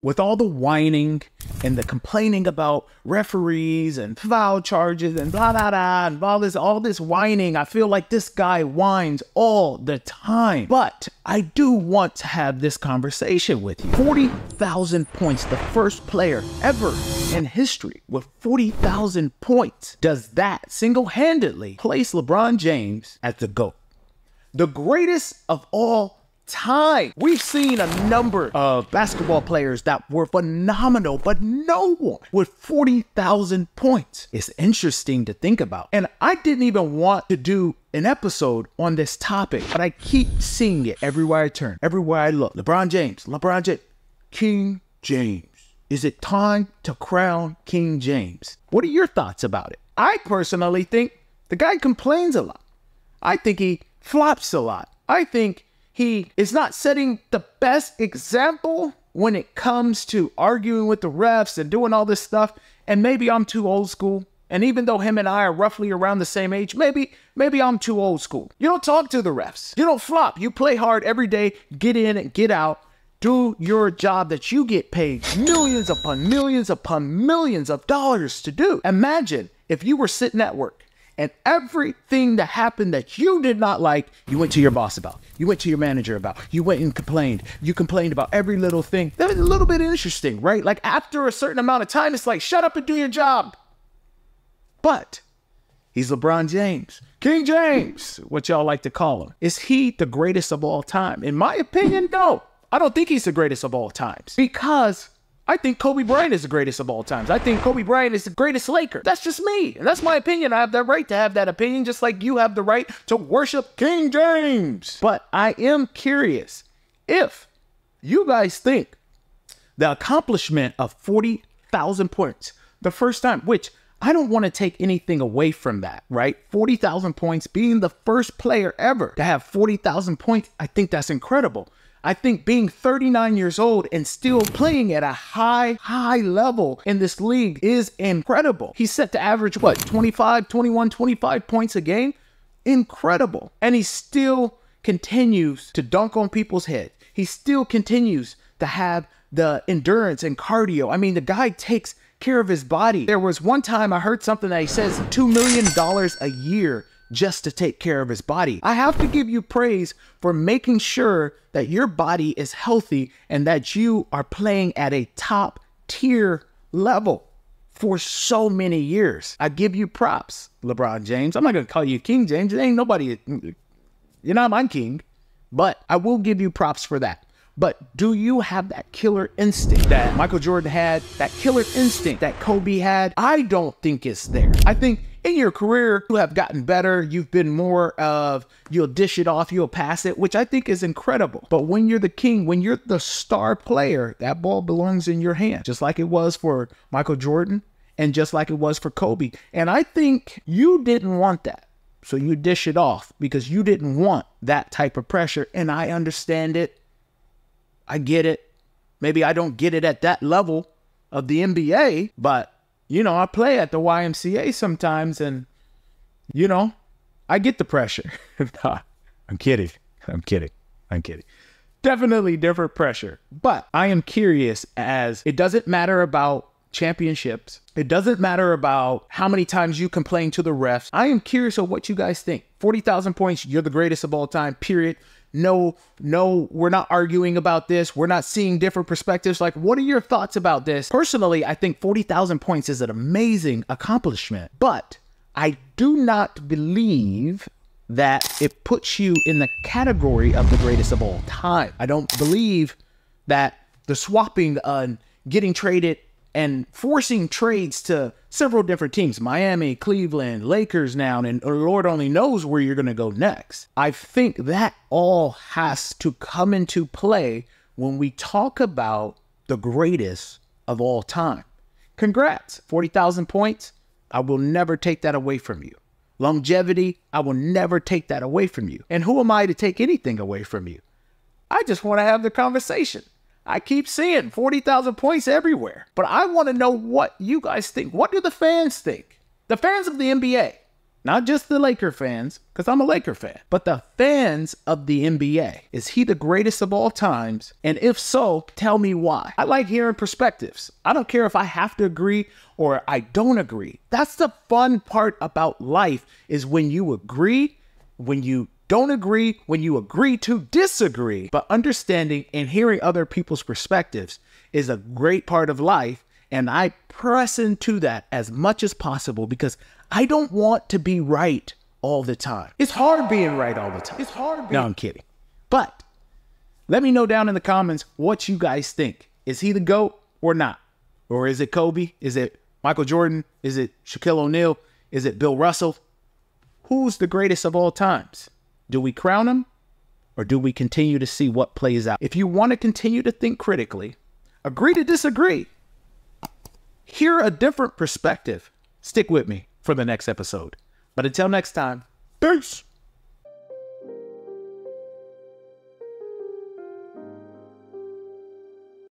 With all the whining and the complaining about referees and foul charges and blah, blah, blah, and all this whining, I feel like this guy whines all the time. But I do want to have this conversation with you. 40,000 points, the first player ever in history with 40,000 points. Does that single-handedly place LeBron James as the GOAT? The greatest of all time. We've seen a number of basketball players that were phenomenal, but no one with 40,000 points. It's interesting to think about. And I didn't even want to do an episode on this topic, but I keep seeing it everywhere I turn, everywhere I look. LeBron James, King James. Is it time to crown King James? What are your thoughts about it? I personally think the guy complains a lot. I think he flops a lot. I think he is not setting the best example when it comes to arguing with the refs and doing all this stuff. And maybe I'm too old school. And even though him and I are roughly around the same age, maybe I'm too old school. You don't talk to the refs. You don't flop. You play hard every day, get in and get out. Do your job that you get paid millions upon millions upon millions of dollars to do. Imagine if you were sitting at work and everything that happened that you did not like, you went to your boss about. You went to your manager about. You went and complained. You complained about every little thing. That was a little bit interesting, right? Like after a certain amount of time, it's like, shut up and do your job. But he's LeBron James. King James, what y'all like to call him. Is he the greatest of all time? In my opinion, no. I don't think he's the greatest of all times because I think Kobe Bryant is the greatest of all times. I think Kobe Bryant is the greatest Laker. That's just me. And that's my opinion. I have the right to have that opinion, just like you have the right to worship King James. But I am curious if you guys think the accomplishment of 40,000 points, the first time, which I don't want to take anything away from that, right? 40,000 points, being the first player ever to have 40,000 points, I think that's incredible. I think being 39 years old and still playing at a high level in this league is incredible. He's set to average, what, 25 points a game? Incredible. And he still continues to dunk on people's heads. He still continues to have the endurance and cardio. I mean, the guy takes care of his body. There was one time I heard something that he says $2 million a year just to take care of his body. I have to give you praise for making sure that your body is healthy and that you are playing at a top tier level for so many years. I give you props, LeBron James. I'm not going to call you King James. There ain't nobody, you're not my king, but I will give you props for that. But do you have that killer instinct that Michael Jordan had, that killer instinct that Kobe had? I don't think it's there. I think in your career, you have gotten better. You've been more of, you'll dish it off, you'll pass it, which I think is incredible. But when you're the king, when you're the star player, that ball belongs in your hand, just like it was for Michael Jordan and just like it was for Kobe. And I think you didn't want that. So you dish it off because you didn't want that type of pressure. And I understand it. I get it. Maybe I don't get it at that level of the NBA, but you know, I play at the YMCA sometimes and, you know, I get the pressure. Nah, I'm kidding. Definitely different pressure. But I am curious, as it doesn't matter about championships. It doesn't matter about how many times you complain to the refs. I am curious of what you guys think. 40,000 points, you're the greatest of all time, period. No, we're not arguing about this. We're not seeing different perspectives. Like, what are your thoughts about this? Personally, I think 40,000 points is an amazing accomplishment, but I do not believe that it puts you in the category of the greatest of all time. I don't believe that the swapping and getting traded and forcing trades to several different teams, Miami, Cleveland, Lakers now, and Lord only knows where you're going to go next. I think that all has to come into play when we talk about the greatest of all time. Congrats, 40,000 points. I will never take that away from you. Longevity, I will never take that away from you. And who am I to take anything away from you? I just want to have the conversation. I keep seeing 40,000 points everywhere, but I want to know what you guys think. What do the fans think? The fans of the NBA. Not just the Laker fans, because I'm a Laker fan, but the fans of the NBA. Is he the greatest of all times? And if so, tell me why. I like hearing perspectives. I don't care if I have to agree or I don't agree. That's the fun part about life, is when you agree, when you don't agree, when you agree to disagree. But understanding and hearing other people's perspectives is a great part of life. And I press into that as much as possible because I don't want to be right all the time. It's hard being right all the time. It's hard being... No, I'm kidding. But let me know down in the comments what you guys think. Is he the GOAT or not? Or is it Kobe? Is it Michael Jordan? Is it Shaquille O'Neal? Is it Bill Russell? Who's the greatest of all times? Do we crown him or do we continue to see what plays out? If you want to continue to think critically, agree to disagree, hear a different perspective, stick with me for the next episode. But until next time, peace.